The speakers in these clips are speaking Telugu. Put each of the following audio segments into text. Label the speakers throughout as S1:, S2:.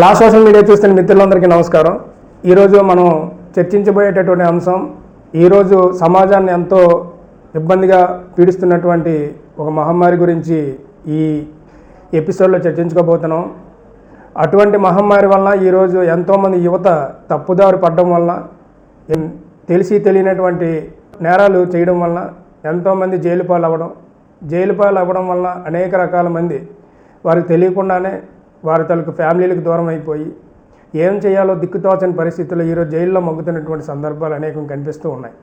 S1: లా సోషల్ మీడియా చూస్తున్న మిత్రులందరికీ నమస్కారం. ఈరోజు మనం చర్చించబోయేటటువంటి అంశం ఈరోజు సమాజాన్ని ఎంతో ఇబ్బందిగా పీడిస్తున్నటువంటి ఒక మహమ్మారి గురించి ఈ ఎపిసోడ్లో చర్చించుకోబోతున్నాం. అటువంటి మహమ్మారి వల్ల ఈరోజు ఎంతోమంది యువత తప్పుదారి పడడం వల్ల, తెలిసి తెలియనటువంటి నేరాలు చేయడం వల్ల ఎంతోమంది జైలు పాలు అవ్వడం వల్ల అనేక రకాల మంది వారికి తెలియకుండానే వారి తలకు ఫ్యామిలీలకు దూరం అయిపోయి ఏం చేయాలో దిక్కుతోచని పరిస్థితుల్లో ఈరోజు జైల్లో మగ్గుతున్నటువంటి సందర్భాలు అనేకం కనిపిస్తూ ఉన్నాయి.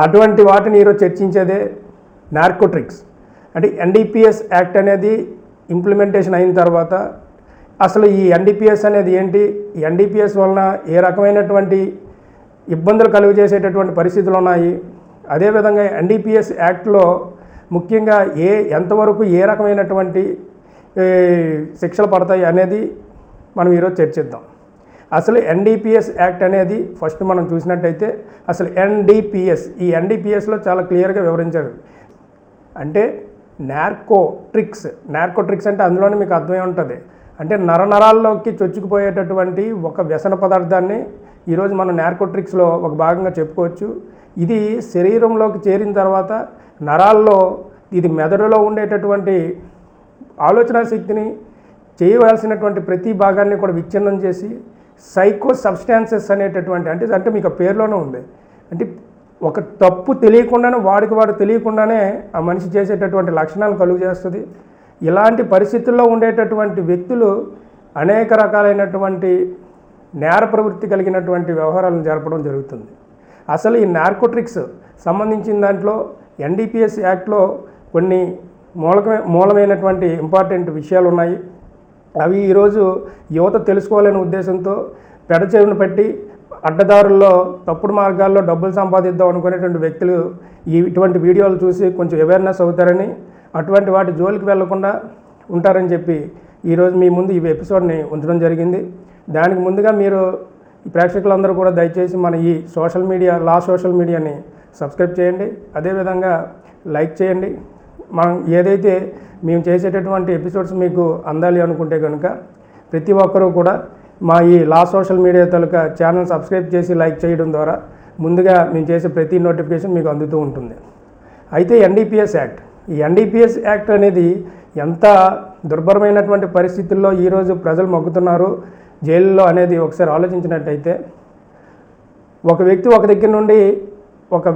S1: అటువంటి వాటిని ఈరోజు చర్చించేదే నార్కోటిక్స్. అంటే ఎన్డీపీఎస్ యాక్ట్ అనేది ఇంప్లిమెంటేషన్ అయిన తర్వాత అసలు ఈ ఎన్డీపీఎస్ అనేది ఏంటి, ఈ ఎన్డీపీఎస్ వలన ఏ రకమైనటువంటి ఇబ్బందులు కలుగజేసేటటువంటి పరిస్థితులు ఉన్నాయి, అదేవిధంగా ఎన్డీపీఎస్ యాక్ట్లో ముఖ్యంగా ఎంతవరకు ఏ రకమైనటువంటి శిక్షలు పడతాయి అనేది మనం ఈరోజు చర్చిద్దాం. అసలు ఎన్డీపీఎస్ యాక్ట్ అనేది ఫస్ట్ మనం చూసినట్టయితే అసలు ఈ ఎన్డీపీఎస్లో చాలా క్లియర్గా వివరించారు. అంటే నార్కోట్రిక్స్ అంటే అందులోనే మీకు అర్థమై ఉంటుంది. అంటే నరాల్లోకి చొచ్చుకుపోయేటటువంటి ఒక వ్యసన పదార్థాన్ని ఈరోజు మనం నార్కోట్రిక్స్లో ఒక భాగంగా చెప్పుకోవచ్చు. ఇది శరీరంలోకి చేరిన తర్వాత నరాల్లో ఇది మెదడులో ఉండేటటువంటి ఆలోచన శక్తిని, చేయవలసినటువంటి ప్రతి భాగాన్ని కూడా విచ్ఛిన్నం చేసి సైకో సబ్స్టాన్సెస్ అనేటటువంటి అంటే మీకు పేరులోనే ఉంది. అంటే ఒక తప్పు తెలియకుండానే వాడు తెలియకుండానే ఆ మనిషి చేసేటటువంటి లక్షణాలు కలుగు చేస్తుంది. ఇలాంటి పరిస్థితుల్లో ఉండేటటువంటి వ్యక్తులు అనేక రకాలైనటువంటి నేర ప్రవృత్తి కలిగినటువంటి వ్యవహారాలను జరపడం జరుగుతుంది. అసలు ఈ నార్కోటిక్స్ సంబంధించిన దాంట్లో ఎన్డీపీఎస్ యాక్ట్లో కొన్ని మూలమైనటువంటి ఇంపార్టెంట్ విషయాలు ఉన్నాయి. అవి ఈరోజు యువత తెలుసుకోవాలనే ఉద్దేశంతో పెడచెవిన పెట్టి అడ్డదారుల్లో తప్పుడు మార్గాల్లో డబ్బులు సంపాదిద్దాం అనుకునేటువంటి వ్యక్తులు ఇటువంటి వీడియోలు చూసి కొంచెం అవేర్నెస్ అవుతారని, అటువంటి వాటి జోలికి వెళ్లకుండా ఉంటారని చెప్పి ఈరోజు మీ ముందు ఈ ఎపిసోడ్ని ఉంచడం జరిగింది. దానికి ముందుగా మీరు ఈ ప్రేక్షకులందరూ కూడా దయచేసి మన ఈ లా సోషల్ మీడియాని సబ్స్క్రైబ్ చేయండి, అదేవిధంగా లైక్ చేయండి. మనం ఏదైతే మేము చేసేటటువంటి ఎపిసోడ్స్ మీకు అందాలి అనుకుంటే కనుక ప్రతి ఒక్కరూ కూడా మా ఈ లా సోషల్ మీడియా తాలూకా ఛానల్ సబ్స్క్రైబ్ చేసి లైక్ చేయడం ద్వారా ముందుగా మేము చేసే ప్రతి నోటిఫికేషన్ మీకు అందుతూ ఉంటుంది. అయితే ఈ ఎన్డీపీఎస్ యాక్ట్ అనేది ఎంత దుర్భరమైనటువంటి పరిస్థితుల్లో ఈరోజు ప్రజలు మగ్గుతున్నారు జైల్లో అనేది ఒకసారి ఆలోచించినట్టయితే, ఒక వ్యక్తి ఒక దగ్గర నుండి ఒక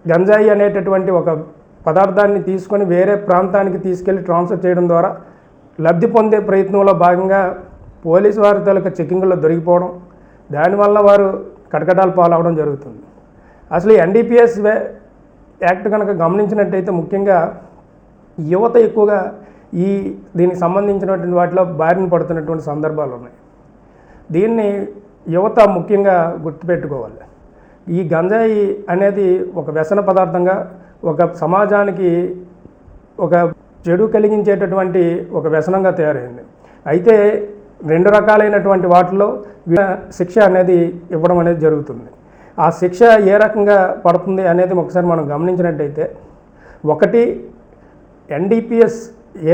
S1: గంజాయి అనేటటువంటి ఒక పదార్థాన్ని తీసుకొని వేరే ప్రాంతానికి తీసుకెళ్లి ట్రాన్స్ఫర్ చేయడం ద్వారా లబ్ధి పొందే ప్రయత్నంలో భాగంగా పోలీసు వారి తాలూకా చెకింగ్లో దొరికిపోవడం, దానివల్ల వారు కటకటాలు పాలవడం జరుగుతుంది. అసలు ఈ ఎన్డీపీఎస్ యాక్ట్ కనుక గమనించినట్టయితే ముఖ్యంగా యువత ఎక్కువగా దీనికి సంబంధించినటువంటి వాటిలో బారిన పడుతున్నటువంటి సందర్భాలు ఉన్నాయి. దీన్ని యువత ముఖ్యంగా గుర్తుపెట్టుకోవాలి. ఈ గంజాయి అనేది ఒక వ్యసన పదార్థంగా, ఒక సమాజానికి ఒక చెడు కలిగించేటటువంటి ఒక వ్యసనంగా తయారైంది. అయితే రెండు రకాలైనటువంటి వాటిలో శిక్ష అనేది ఇవ్వడం అనేది జరుగుతుంది. ఆ శిక్ష ఏ రకంగా పడుతుంది అనేది ఒకసారి మనం గమనించినట్టయితే, ఒకటి ఎన్డీపీఎస్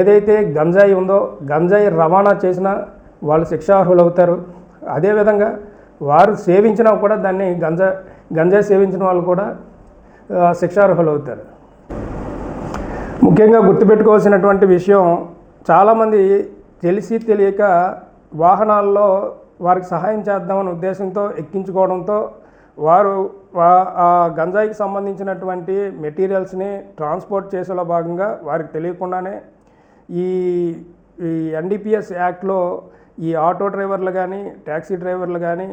S1: ఏదైతే గంజాయి ఉందో గంజాయి రవాణా చేసినా వాళ్ళు శిక్షార్హులు అవుతారు. అదేవిధంగా వారు సేవించినా కూడా దాన్ని గంజాయి సేవించిన వాళ్ళు కూడా శిక్షార్హులు అవుతారు. ముఖ్యంగా గుర్తుపెట్టుకోవాల్సినటువంటి విషయం, చాలామంది తెలిసి తెలియక వాహనాల్లో వారికి సహాయం చేద్దామనే ఉద్దేశంతో ఎక్కించుకోవడంతో వారు ఆ గంజాయికి సంబంధించినటువంటి మెటీరియల్స్ని ట్రాన్స్పోర్ట్ చేసేలో భాగంగా వారికి తెలియకుండానే ఈ ఎన్డీపీఎస్ యాక్ట్లో ఈ ఆటో డ్రైవర్లు కానీ, ట్యాక్సీ డ్రైవర్లు కానీ,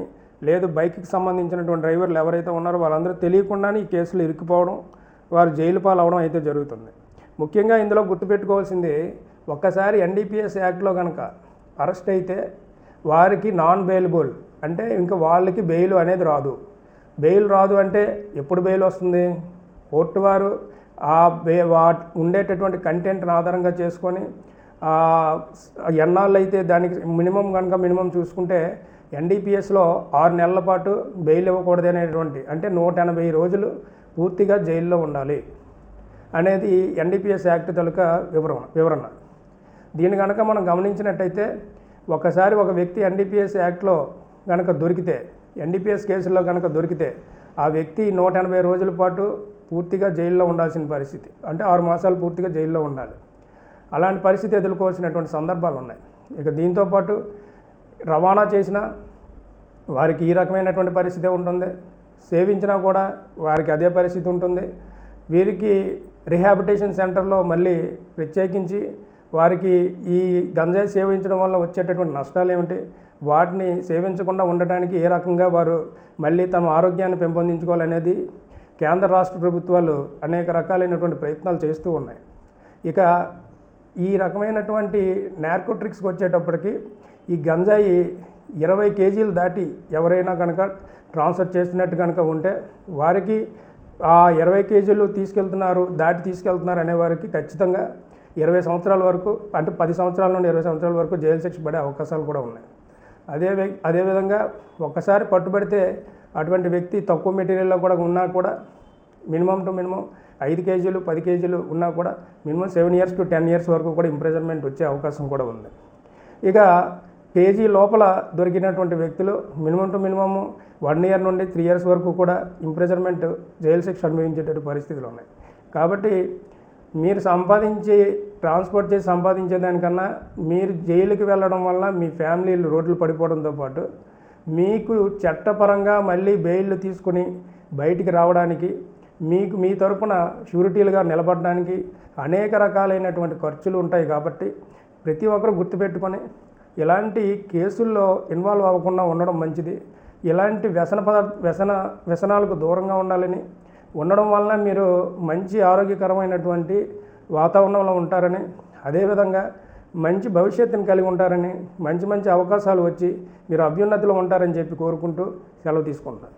S1: లేదు బైక్కి సంబంధించినటువంటి డ్రైవర్లు ఎవరైతే ఉన్నారో వాళ్ళందరూ తెలియకుండానే ఈ కేసులు ఇరుక్కుపోవడం, వారు జైలు పాలు అవడం అయితే జరుగుతుంది. ముఖ్యంగా ఇందులో గుర్తుపెట్టుకోవాల్సింది, ఒక్కసారి ఎన్డీపీఎస్ యాక్ట్లో కనుక అరెస్ట్ అయితే వారికి నాన్ బెయిలబుల్, అంటే ఇంకా వాళ్ళకి బెయిల్ అనేది రాదు. బెయిల్ రాదు అంటే ఎప్పుడు బెయిల్ వస్తుంది? కోర్టు వారు ఉండేటటువంటి కంటెంట్ని ఆధారంగా చేసుకొని ఎన్నాళ్ళు అయితే దానికి మినిమం చూసుకుంటే ఎన్డీపీఎస్లో 6 నెలల పాటు బెయిల్ ఇవ్వకూడదు అనేటువంటి, అంటే 180 రోజులు పూర్తిగా జైల్లో ఉండాలి అనేది ఎన్డీపీఎస్ యాక్ట్ తాలూకా వివరణ. దీన్ని కనుక మనం గమనించినట్టయితే ఒకసారి ఒక వ్యక్తి ఎన్డీపీఎస్ యాక్ట్లో కనుక దొరికితే, ఎన్డీపీఎస్ కేసుల్లో కనుక దొరికితే ఆ వ్యక్తి 180 రోజుల పాటు పూర్తిగా జైల్లో ఉండాల్సిన పరిస్థితి, అంటే 6 మాసాలు పూర్తిగా జైల్లో ఉండాలి. అలాంటి పరిస్థితి ఎదుర్కోవాల్సినటువంటి సందర్భాలు ఉన్నాయి. ఇక దీంతోపాటు రవాణా చేసిన వారికి ఈ రకమైనటువంటి పరిస్థితి ఉంటుంది, సేవించినా కూడా వారికి అదే పరిస్థితి ఉంటుంది. వీరికి రిహాబిటేషన్ సెంటర్లో మళ్ళీ ప్రత్యేకించి వారికి ఈ గంజాయి సేవించడం వల్ల వచ్చేటటువంటి నష్టాలు ఏమిటి, వాటిని సేవించకుండా ఉండటానికి ఏ రకంగా వారు మళ్ళీ తమ ఆరోగ్యాన్ని పెంపొందించుకోవాలనేది కేంద్ర రాష్ట్ర ప్రభుత్వాలు అనేక రకాలైనటువంటి ప్రయత్నాలు చేస్తూ ఉన్నాయి. ఇక ఈ రకమైనటువంటి నార్కోట్రిక్స్కి వచ్చేటప్పటికి ఈ గంజాయి 20 కేజీలు దాటి ఎవరైనా కనుక ట్రాన్స్ఫర్ చేస్తున్నట్టు కనుక ఉంటే వారికి ఆ 20 కేజీలు దాటి తీసుకెళ్తున్నారు అనే వారికి ఖచ్చితంగా 20 సంవత్సరాల వరకు, అంటే 10 సంవత్సరాల నుండి 20 సంవత్సరాల వరకు జైలు శిక్ష పడే అవకాశాలు కూడా ఉన్నాయి. అదేవిధంగా ఒక్కసారి పట్టుబడితే అటువంటి వ్యక్తి తక్కువ మెటీరియల్లో కూడా ఉన్నా కూడా మినిమం 5 కేజీలు 10 కేజీలు ఉన్నా కూడా మినిమం 7 years to 10 years వరకు కూడా ఇంప్రిజన్మెంట్ వచ్చే అవకాశం కూడా ఉంది. ఇక కేజీ లోపల దొరికినటువంటి వ్యక్తులు మినిమం 1 year నుండి 3 years వరకు కూడా ఇంప్రిజన్మెంట్ జైలు శిక్ష అనుభవించేటటువంటి పరిస్థితులు ఉన్నాయి. కాబట్టి మీరు ట్రాన్స్పోర్ట్ చేసి సంపాదించేదానికన్నా మీరు జైలుకి వెళ్ళడం వల్ల మీ ఫ్యామిలీలు రోడ్లు పడిపోవడంతో పాటు మీకు చట్టపరంగా మళ్ళీ బెయిల్ తీసుకుని బయటికి రావడానికి, మీ తరపున షూరిటీలుగా నిలబడడానికి అనేక రకాలైనటువంటి ఖర్చులు ఉంటాయి. కాబట్టి ప్రతి ఒక్కరు గుర్తుపెట్టుకొని ఇలాంటి కేసుల్లో ఇన్వాల్వ్ అవ్వకుండా ఉండడం మంచిది. ఇలాంటి వ్యసనాలకు దూరంగా ఉండాలని, ఉండడం వలన మీరు మంచి ఆరోగ్యకరమైనటువంటి వాతావరణంలో ఉంటారని, అదేవిధంగా మంచి భవిష్యత్తుని కలిగి ఉంటారని, మంచి అవకాశాలు వచ్చి మీరు అభ్యున్నతిలో ఉంటారని చెప్పి కోరుకుంటూ సెలవు తీసుకుంటాను.